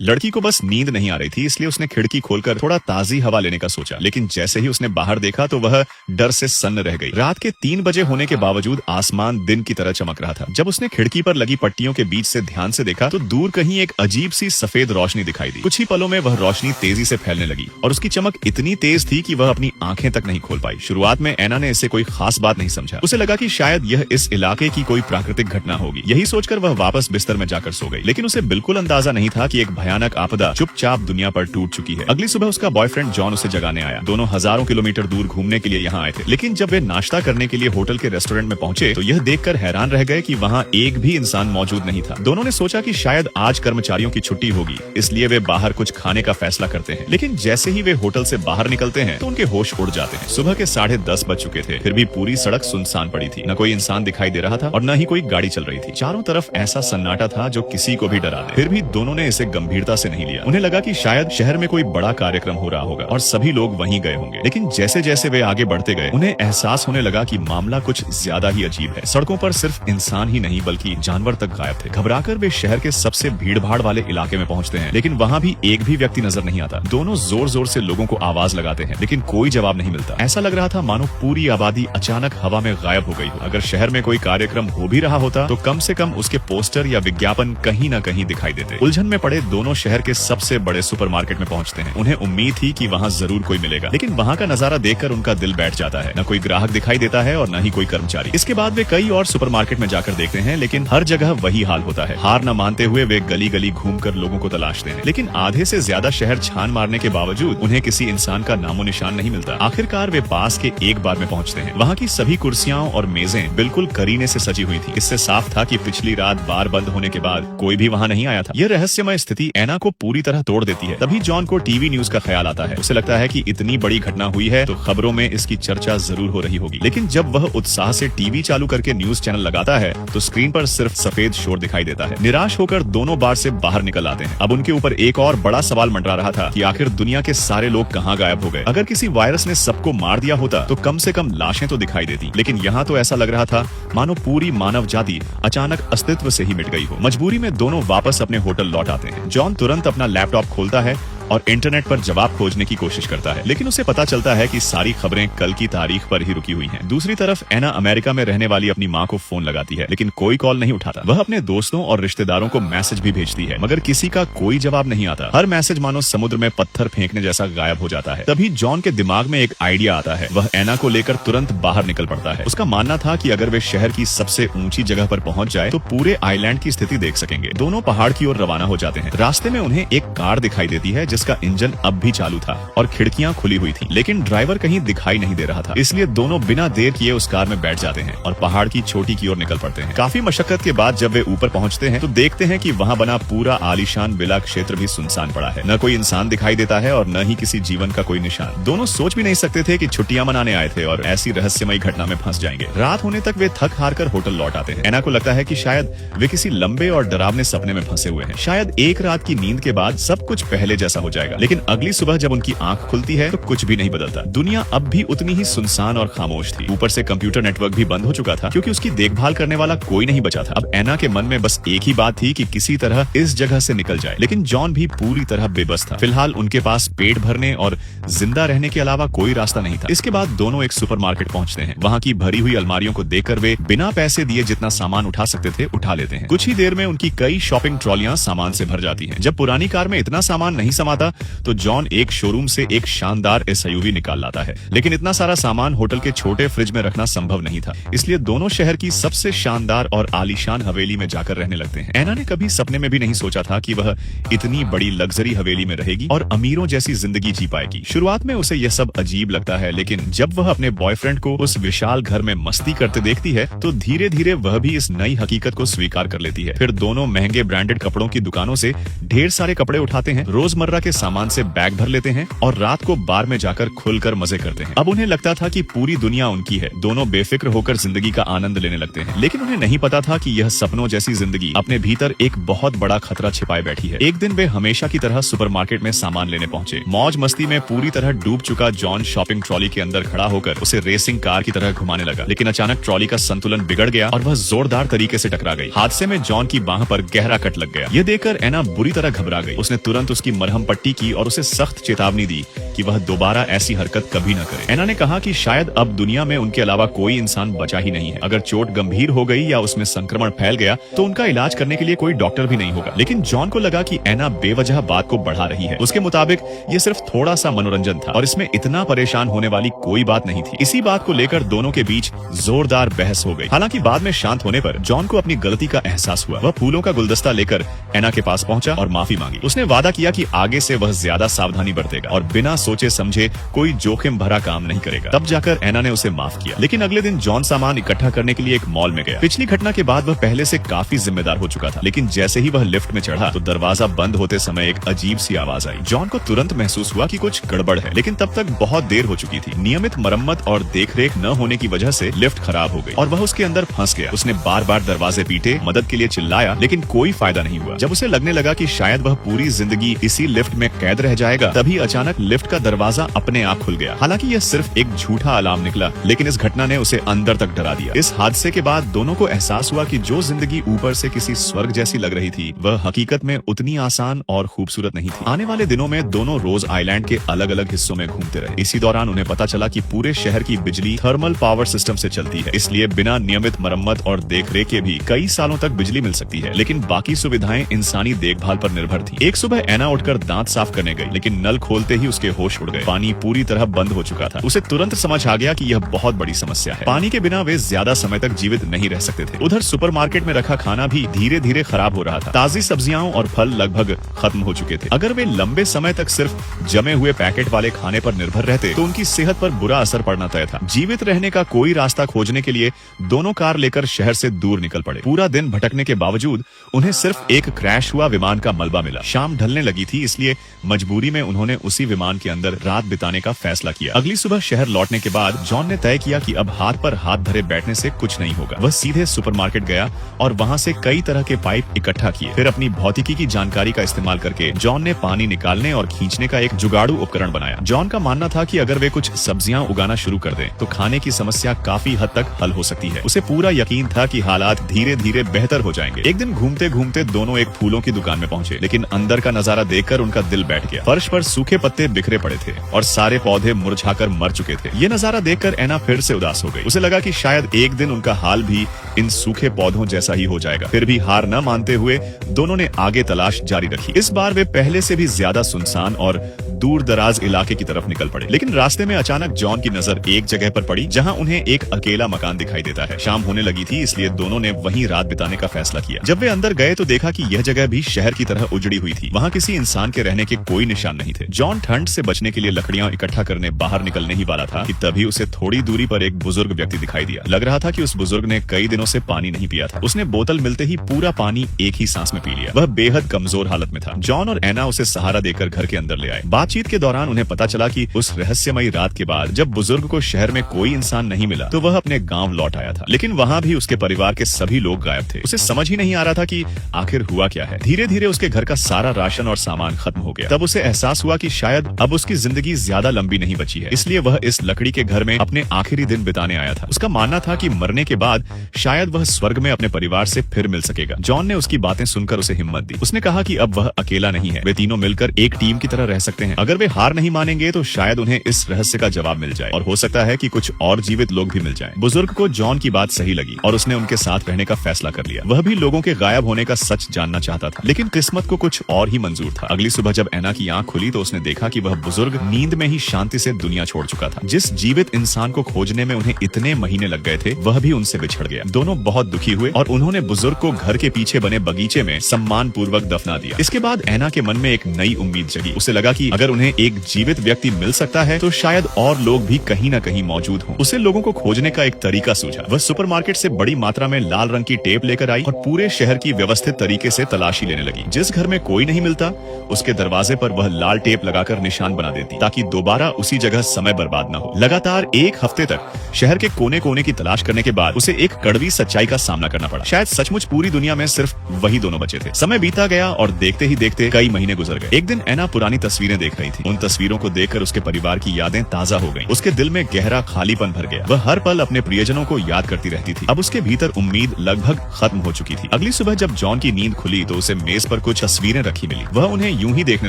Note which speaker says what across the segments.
Speaker 1: लड़की को बस नींद नहीं आ रही थी, इसलिए उसने खिड़की खोलकर थोड़ा ताजी हवा लेने का सोचा, लेकिन जैसे ही उसने बाहर देखा तो वह डर से सन्न रह गई। रात के 3 बजे होने के बावजूद आसमान दिन की तरह चमक रहा था। जब उसने खिड़की पर लगी पट्टियों के बीच से ध्यान से देखा तो दूर कहीं एक अजीब सी सफेद रोशनी दिखाई दी। कुछ ही पलों में वह रोशनी तेजी से फैलने लगी और उसकी चमक इतनी तेज थी कि वह अपनी आंखें तक नहीं खोल पाई। शुरुआत में एना ने इसे कोई खास बात नहीं समझा। उसे लगा कि शायद यह इस इलाके की कोई प्राकृतिक घटना होगी। यही सोचकर वह वापस बिस्तर में जाकर सो गई, लेकिन उसे बिल्कुल अंदाजा नहीं था कि एक भयानक आपदा चुपचाप दुनिया पर टूट चुकी है। अगली सुबह उसका बॉयफ्रेंड जॉन उसे जगाने आया। दोनों हजारों किलोमीटर दूर घूमने के लिए यहाँ आए थे, लेकिन जब वे नाश्ता करने के लिए होटल के रेस्टोरेंट में पहुंचे तो यह देखकर हैरान रह गए कि वहाँ एक भी इंसान मौजूद नहीं था। दोनों ने सोचा कि शायद आज कर्मचारियों की छुट्टी होगी, इसलिए वे बाहर कुछ खाने का फैसला करते हैं। लेकिन जैसे ही वे होटल से बाहर निकलते हैं तो उनके होश उड़ जाते हैं। सुबह के 10:30 बज चुके थे, फिर भी पूरी सड़क सुनसान पड़ी थी। न कोई इंसान दिखाई दे रहा था और न ही कोई गाड़ी चल रही थी। चारों तरफ ऐसा सन्नाटा था जो किसी को भी डरा दे। फिर भी दोनों ने इसे गंभीरता से नहीं लिया। उन्हें लगा कि शायद शहर में कोई बड़ा कार्यक्रम हो रहा होगा और सभी लोग वहीं गए होंगे। लेकिन जैसे जैसे वे आगे बढ़ते गए उन्हें एहसास होने लगा कि मामला कुछ ज्यादा ही अजीब है। सड़कों पर सिर्फ इंसान ही नहीं बल्कि जानवर तक गायब थे। घबराकर वे शहर के सबसे भीड़-भाड़ वाले इलाके में पहुंचते हैं, लेकिन वहां भी एक भी व्यक्ति नजर नहीं आता। दोनों जोर जोर से लोगों को आवाज लगाते हैं, लेकिन कोई जवाब नहीं मिलता। ऐसा लग रहा था मानो पूरी आबादी अचानक हवा में गायब हो गई हो। अगर शहर में कोई कार्यक्रम हो भी रहा होता तो कम से कम उसके पोस्टर या विज्ञापन कहीं न कहीं दिखाई देते। उलझन में पड़े दोनों शहर के सबसे बड़े सुपरमार्केट में पहुंचते हैं। उन्हें उम्मीद थी कि वहां जरूर कोई मिलेगा, लेकिन वहां का नजारा देखकर उनका दिल बैठ जाता है। न कोई ग्राहक दिखाई देता है और न ही कोई कर्मचारी। इसके बाद वे कई और सुपरमार्केट में जाकर देखते हैं, लेकिन हर जगह वही हाल होता है। हार न मानते हुए वे गली गली घूमकर लोगों को तलाशते हैं, लेकिन आधे से ज्यादा शहर छान मारने के बावजूद उन्हें किसी इंसान का नामो निशान नहीं मिलता। आखिरकार वे पास के एक बार में पहुंचते हैं। वहाँ की सभी कुर्सियां और मेजें बिल्कुल करीने से सजी हुई थी। इससे साफ था कि पिछली रात बार बंद होने के बाद कोई भी वहाँ नहीं आया था। यह रहस्यमय स्थिति एना को पूरी तरह तोड़ देती है। तभी जॉन को टीवी न्यूज का ख्याल आता है। उसे लगता है कि इतनी बड़ी घटना हुई है तो खबरों में इसकी चर्चा जरूर हो रही होगी। लेकिन जब वह उत्साह से टीवी चालू करके न्यूज चैनल लगाता है तो स्क्रीन पर सिर्फ सफेद शोर दिखाई देता है। निराश होकर दोनों बार से बाहर निकल आते हैं। अब उनके ऊपर एक और बड़ा सवाल मंडरा रहा था कि आखिर दुनिया के सारे लोग कहाँ गायब हो गए। अगर किसी वायरस ने सबको मार दिया होता तो कम से कम लाशें तो दिखाई देती, लेकिन यहाँ तो ऐसा लग रहा था मानो पूरी मानव जाति अचानक अस्तित्व से ही मिट गई हो। मजबूरी में दोनों वापस अपने होटल लौट आते हैं। जॉन तुरंत अपना लैपटॉप खोलता है और इंटरनेट पर जवाब खोजने की कोशिश करता है, लेकिन उसे पता चलता है कि सारी खबरें कल की तारीख पर ही रुकी हुई हैं। दूसरी तरफ एना अमेरिका में रहने वाली अपनी माँ को फोन लगाती है, लेकिन कोई कॉल नहीं उठाता। वह अपने दोस्तों और रिश्तेदारों को मैसेज भी भेजती है, मगर किसी का कोई जवाब नहीं आता। हर मैसेज मानो समुद्र में पत्थर फेंकने जैसा गायब हो जाता है। तभी जॉन के दिमाग में एक आइडिया आता है। वह एना को लेकर तुरंत बाहर निकल पड़ता है। उसका मानना था कि अगर वे शहर की सबसे ऊंची जगह पर पहुंच जाए तो पूरे आइलैंड की स्थिति देख सकेंगे। दोनों पहाड़ की ओर रवाना हो जाते हैं। रास्ते में उन्हें एक कार दिखाई देती है जिसका इंजन अब भी चालू था और खिड़कियां खुली हुई थी, लेकिन ड्राइवर कहीं दिखाई नहीं दे रहा था। इसलिए दोनों बिना देर किए उस कार में बैठ जाते हैं और पहाड़ की चोटी की ओर निकल पड़ते हैं। काफी मशक्कत के बाद जब वे ऊपर पहुंचते हैं तो देखते हैं कि वहां बना पूरा आलीशान विला क्षेत्र भी सुनसान पड़ा है। न कोई इंसान दिखाई देता है और न ही किसी जीवन का कोई निशान। दोनों सोच भी नहीं सकते थे कि छुट्टियां मनाने आए थे और ऐसी रहस्यमयी घटना में फंस जाएंगे। रात होने तक वे थक हार कर होटल लौट आते हैं। एना को लगता है कि शायद वे किसी लंबे और डरावने सपने में फंसे हुए हैं। शायद एक रात की नींद के बाद सब कुछ पहले जैसा हो जाएगा, लेकिन अगली सुबह जब उनकी आंख खुलती है तो कुछ भी नहीं बदलता। दुनिया अब भी उतनी ही सुनसान और खामोश थी। ऊपर से कंप्यूटर नेटवर्क भी बंद हो चुका था, क्योंकि उसकी देखभाल करने वाला कोई नहीं बचा था। अब एना के मन में बस एक ही बात थी कि किसी तरह इस जगह से निकल जाए, लेकिन जॉन भी पूरी तरह बेबस था। फिलहाल उनके पास पेट भरने और जिंदा रहने के अलावा कोई रास्ता नहीं था। इसके बाद दोनों एक सुपरमार्केट पहुंचते हैं। वहां की भरी हुई अलमारियों को देखकर वे बिना पैसे दिए जितना सामान उठा सकते थे उठा लेते हैं। कुछ ही देर में उनकी कई शॉपिंग ट्रॉलियां सामान से भर जाती हैं। जब पुरानी कार में इतना सामान नहीं समाता तो जॉन एक शोरूम से एक शानदार एसयूवी निकाल लाता है, लेकिन इतना सारा सामान होटल के छोटे फ्रिज में रखना संभव नहीं था। इसलिए दोनों शहर की सबसे शानदार और आलीशान हवेली में जाकर रहने लगते हैं। एना ने कभी सपने में भी नहीं सोचा था कि वह इतनी बड़ी लग्जरी हवेली में रहेगी और अमीरों जैसी जिंदगी जी पाएगी। शुरुआत में उसे यह सब अजीब लगता है, लेकिन जब वह अपने बॉयफ्रेंड को उस विशाल घर में मस्ती करते देखती है तो धीरे धीरे वह भी इस नई हकीकत को स्वीकार कर लेती है। फिर दोनों महंगे ब्रांडेड कपड़ों की दुकानों से ढेर सारे कपड़े उठाते हैं। रोजमर्रा के सामान से बैग भर लेते हैं और रात को बार में जाकर खुलकर मजे करते हैं। अब उन्हें लगता था कि पूरी दुनिया उनकी है। दोनों बेफिक्र होकर जिंदगी का आनंद लेने लगते हैं, लेकिन उन्हें नहीं पता था कि यह सपनों जैसी जिंदगी अपने भीतर एक बहुत बड़ा खतरा छिपाए बैठी है। एक दिन वे हमेशा की तरह सुपरमार्केट में सामान लेने पहुंचे। मौज मस्ती में पूरी तरह डूब चुका जॉन शॉपिंग ट्रॉली के अंदर खड़ा होकर उसे रेसिंग कार की तरह घुमाने लगा, लेकिन अचानक ट्रॉली का संतुलन बिगड़ गया और वह जोरदार तरीके से टकरा गई। हादसे में जॉन की बांह पर गहरा कट लग गया। यह देखकर एना बुरी तरह घबरा गई। उसने तुरंत उसकी मरहम पट्टी की और उसे सख्त चेतावनी दी कि वह दोबारा ऐसी हरकत कभी न करे। एना ने कहा कि शायद अब दुनिया में उनके अलावा कोई इंसान बचा ही नहीं है। अगर चोट गंभीर हो गई या उसमें संक्रमण फैल गया तो उनका इलाज करने के लिए कोई डॉक्टर भी नहीं होगा। लेकिन जॉन को लगा कि एना बेवजह बात को बढ़ा रही है। उसके मुताबिक ये सिर्फ थोड़ा सा मनोरंजन था और इसमें इतना परेशान होने वाली कोई बात नहीं थी। इसी बात को लेकर दोनों के बीच जोरदार बहस हो गई। हालांकि बाद में शांत होने पर जॉन को अपनी गलती का एहसास हुआ। वह फूलों का गुलदस्ता लेकर एना के पास पहुंचा और माफी मांगी। उसने वादा किया कि आगे से वह ज्यादा सावधानी बरतेगा और बिना सोचे समझे कोई जोखिम भरा काम नहीं करेगा। तब जाकर एना ने उसे माफ किया। लेकिन अगले दिन जॉन सामान इकट्ठा करने के लिए एक मॉल में गया। पिछली घटना के बाद वह पहले से काफी जिम्मेदार हो चुका था, लेकिन जैसे ही वह लिफ्ट में चढ़ा तो दरवाजा बंद होते समय एक अजीब सी आवाज आई। जॉन को तुरंत महसूस हुआ कि कुछ गड़बड़ है, लेकिन तब तक बहुत देर हो चुकी थी। नियमित मरम्मत और देखरेख न होने की वजह से लिफ्ट खराब हो गई और वह उसके अंदर फंस गया। उसने बार बार दरवाजे पीटे, मदद के लिए चिल्लाया, लेकिन कोई फायदा नहीं हुआ। जब उसे लगने लगा कि शायद वह पूरी जिंदगी इसी लिफ्ट में कैद रह जाएगा, तभी अचानक लिफ्ट का दरवाजा अपने आप खुल गया। हालांकि यह सिर्फ एक झूठा अलार्म निकला, लेकिन इस घटना ने उसे अंदर तक डरा दिया। इस हादसे के बाद दोनों को एहसास हुआ कि जो जिंदगी ऊपर से किसी स्वर्ग जैसी लग रही थी, वह हकीकत में उतनी आसान और खूबसूरत नहीं थी। आने वाले दिनों में दोनों रोज आइलैंड के अलग अलग हिस्सों में घूमते रहे। इसी दौरान उन्हें पता चला कि पूरे शहर की बिजली थर्मल पावर सिस्टम से चलती है, इसलिए बिना नियमित मरम्मत और देखरेख के भी कई सालों तक बिजली मिल सकती है। लेकिन बाकी सुविधाएं इंसानी देखभाल पर निर्भर थी। एक सुबह एना उठकर दांत साफ करने गई, लेकिन नल खोलते ही उसके होश उड़ गए। पानी पूरी तरह बंद हो चुका था। उसे तुरंत समझ आ गया कि यह बहुत बड़ी समस्या है। पानी के बिना वे ज्यादा समय तक जीवित नहीं रह सकते थे। उधर सुपरमार्केट में रखा खाना भी धीरे धीरे खराब हो रहा था। ताजी सब्जियां और फल लगभग खत्म हो चुके थे। अगर वे लंबे समय तक सिर्फ जमे हुए पैकेट वाले खाने पर निर्भर रहते तो उनकी सेहत पर बुरा असर पड़ना तय था। जीवित रहने का कोई रास्ता खोजने के लिए दोनों कार लेकर शहर से दूर निकल पड़े। पूरा दिन भटकने के बावजूद उन्हें सिर्फ एक क्रैश हुआ विमान का मलबा मिला। शाम ढलने लगी थी, इसलिए मजबूरी में उन्होंने उसी विमान के अंदर रात बिताने का फैसला किया। अगली सुबह शहर लौटने के बाद जॉन ने तय किया कि अब हाथ पर हाथ धरे बैठने से कुछ नहीं होगा। वह सीधे सुपरमार्केट गया और वहां से कई तरह के पाइप इकट्ठा किए। फिर अपनी भौतिकी की जानकारी का इस्तेमाल करके जॉन ने पानी निकालने और खींचने का एक जुगाड़ू उपकरण बनाया। जॉन का मानना था कि अगर वे कुछ सब्जियां उगाना शुरू कर दें तो खाने की समस्या काफी हद तक हल हो सकती है। उसे पूरा यकीन था कि हालात धीरे धीरे बेहतर हो जाएंगे। एक दिन घूमते घूमते दोनों एक फूलों की दुकान में पहुंचे, लेकिन अंदर का नजारा देखकर उनका दिल बैठ गया। फर्श पर सूखे पत्ते बिखरे पड़े थे और सारे पौधे मुरझाकर मर चुके थे। ये नजारा देखकर एना फिर से उदास हो गई। उसे लगा कि शायद एक दिन उनका हाल भी इन सूखे पौधों जैसा ही हो जाएगा। फिर भी हार न मानते हुए दोनों ने आगे तलाश जारी रखी। इस बार वे पहले से भी ज्यादा सुनसान और दूर दराज इलाके की तरफ निकल पड़े। लेकिन रास्ते में अचानक जॉन की नजर एक जगह पर पड़ी जहां उन्हें एक अकेला मकान दिखाई देता है। शाम होने लगी थी, इसलिए दोनों ने वहीं रात बिताने का फैसला किया। जब वे अंदर गए तो देखा कि यह जगह भी शहर की तरह उजड़ी हुई थी। वहां किसी इंसान के रहने के कोई निशान नहीं थे। जॉन ठंड से बचने के लिए लकड़ियां इकट्ठा करने बाहर निकलने ही वाला था कि तभी उसे थोड़ी दूरी पर एक बुजुर्ग व्यक्ति दिखाई दिया। लग रहा था कि उस बुजुर्ग ने कई दिनों से पानी नहीं पिया था। उसने बोतल मिलते ही पूरा पानी एक ही सांस में पी लिया। वह बेहद कमजोर हालत में था। जॉन और एना उसे सहारा देकर घर के अंदर ले आए। बातचीत के दौरान उन्हें पता चला कि उस रहस्यमयी रात के बाद जब बुजुर्ग को शहर में कोई इंसान नहीं मिला तो वह अपने गांव लौट आया था। लेकिन वहां भी उसके परिवार के सभी लोग गायब थे। उसे समझ ही नहीं आ रहा था कि आखिर हुआ क्या है। धीरे धीरे उसके घर का सारा राशन और सामान खत्म हो गया। तब उसे एहसास हुआ कि शायद अब उसकी जिंदगी ज्यादा लंबी नहीं बची है, इसलिए वह इस लकड़ी के घर में अपने आखिरी दिन बिताने आया था। उसका मानना था कि मरने के बाद शायद वह स्वर्ग में अपने परिवार से फिर मिल सकेगा। जॉन ने उसकी बातें सुनकर उसे हिम्मत दी। उसने कहा कि अब वह अकेला नहीं है, वे तीनों मिलकर एक टीम की तरह रह सकते हैं। अगर वे हार नहीं मानेंगे तो शायद उन्हें इस रहस्य का जवाब मिल जाए और हो सकता है कि कुछ और जीवित लोग भी मिल जाएं। बुजुर्ग को जॉन की बात सही लगी और उसने उनके साथ रहने का फैसला कर लिया। वह भी लोगों के गायब होने का सच जानना चाहता था, लेकिन किस्मत को कुछ और ही मंजूर था। अगली सुबह जब एना की आंख खुली तो उसने देखा कि वह बुजुर्ग नींद में ही शांति से दुनिया छोड़ चुका था। जिस जीवित इंसान को खोजने में उन्हें इतने महीने लग गए थे, वह भी उनसे बिछड़ गया। दोनों बहुत दुखी हुए और उन्होंने बुजुर्ग को घर के पीछे बने बगीचे में सम्मान पूर्वक दफना दिया। इसके बाद एना के मन में एक नई उम्मीद जगी। उसे लगा कि अगर उन्हें एक जीवित व्यक्ति मिल सकता है तो शायद और लोग भी कहीं न कहीं मौजूद हों। उसे लोगों को खोजने का एक तरीका सूझा। वह सुपरमार्केट से बड़ी मात्रा में लाल रंग की टेप लेकर आई और पूरे शहर की व्यवस्थित तरीके से तलाशी लेने लगी। जिस घर में कोई नहीं मिलता उसके दरवाजे पर वह लाल टेप लगाकर निशान बना देती ताकि दोबारा उसी जगह समय बर्बाद न हो। लगातार एक हफ्ते तक शहर के कोने कोने की तलाश करने के बाद उसे एक कड़वी सच्चाई का सामना करना पड़ा। शायद सचमुच पूरी दुनिया में सिर्फ वही दोनों बचे थे। समय बीता गया और देखते ही देखते कई महीने गुजर गए। एक दिन एना पुरानी तस्वीरें देख रही थी। उन तस्वीरों को देखकर उसके परिवार की यादें ताजा हो गईं। उसके दिल में गहरा खालीपन भर गया। वह हर पल अपने प्रियजनों को याद करती रहती थी। अब उसके भीतर उम्मीद लगभग खत्म हो चुकी थी। अगली सुबह जब जॉन की नींद खुली तो उसे मेज पर कुछ तस्वीरें रखी मिली। वह उन्हें यूं ही देखने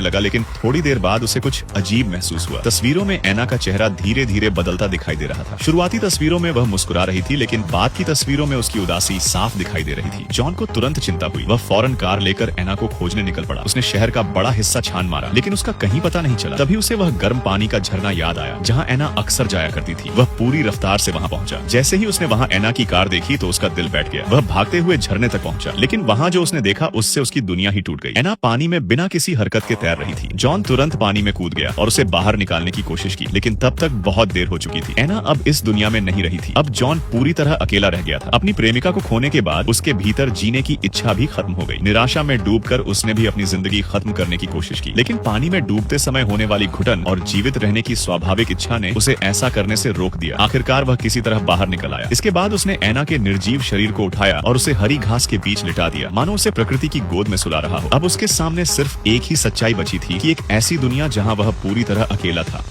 Speaker 1: लगा, लेकिन थोड़ी देर बाद उसे कुछ अजीब महसूस हुआ। तस्वीरों में एना का चेहरा धीरे धीरे बदलता दिखाई दे रहा था। शुरुआती तस्वीरों में वह मुस्कुरा रही थी, लेकिन बाद की तस्वीरों में उसकी उदासी साफ दिखाई दे रही थी। जॉन को तुरंत चिंता हुई। वह फौरन कार लेकर एना को खोजने निकल पड़ा। उसने शहर का बड़ा हिस्सा छान मारा, लेकिन उसका कहीं पता नहीं चला। तभी उसे वह गर्म पानी का झरना याद आया, जहाँ एना अक्सर जाया करती थी। वह पूरी रफ्तार से वहाँ पहुंचा। जैसे ही उसने वहाँ एना की कार देखी तो उसका दिल बैठ गया। वह भागते हुए झरने तक पहुंचा, लेकिन वहाँ जो उसने देखा उससे उसकी दुनिया ही टूट गई। एना पानी में बिना किसी हरकत के तैर रही थी। जॉन तुरंत पानी में कूद गया और उसे बाहर निकालने की कोशिश की, लेकिन तब तक बहुत देर हो चुकी थी। एना अब इस दुनिया में नहीं रही थी। अब जॉन पूरी तरह अकेला रह गया था। अपनी प्रेमिका को खोने के बाद उसके भीतर जीने की इच्छा भी खत्म हो गई। निराशा में डूबकर उसने भी अपनी जिंदगी खत्म करने की कोशिश की, लेकिन पानी में डूबते समय होने वाली घुटन और जीवित रहने की स्वाभाविक इच्छा ने उसे ऐसा करने से रोक दिया। आखिरकार वह किसी तरह बाहर निकल आया। इसके बाद उसने एना के निर्जीव शरीर को उठाया और उसे हरी घास के बीच लिटा दिया, मानो उसे प्रकृति की गोद में सुला रहा हो। अब उसके सामने सिर्फ एक ही सच्चाई बची थी कि एक ऐसी दुनिया जहाँ वह पूरी तरह अकेला था।